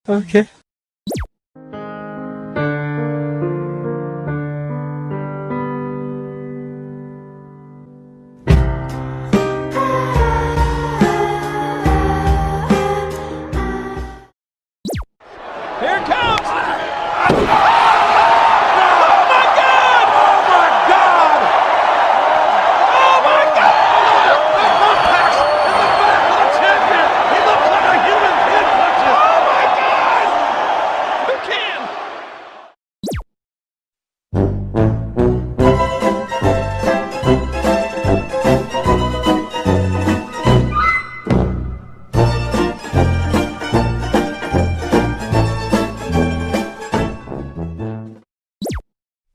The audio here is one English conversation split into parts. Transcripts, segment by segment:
Okay. Here it comes!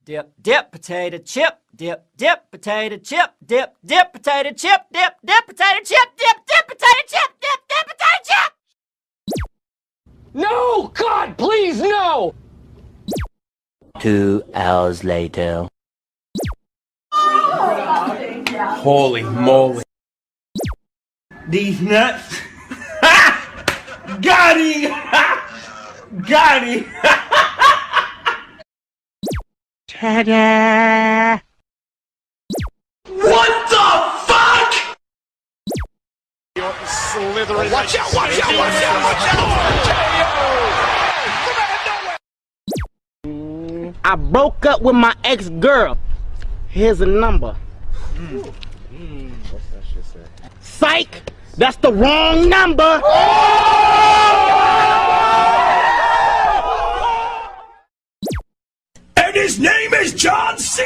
Dip, dip, potato chip. Dip, dip, potato chip. Dip, dip, potato chip. Dip, dip, potato chip. Dip, dip, potato chip. Dip, dip, potato chip. No! God, please, no! 2 hours later. Holy moly. These nuts. Got him! Got him! Ta-da! What the fuck? Slithering. Watch out, watch out, watch out, watch out! I broke up with my ex-girl. Here's a number. What's that shit say? Psych! That's the wrong number! And his name is John C.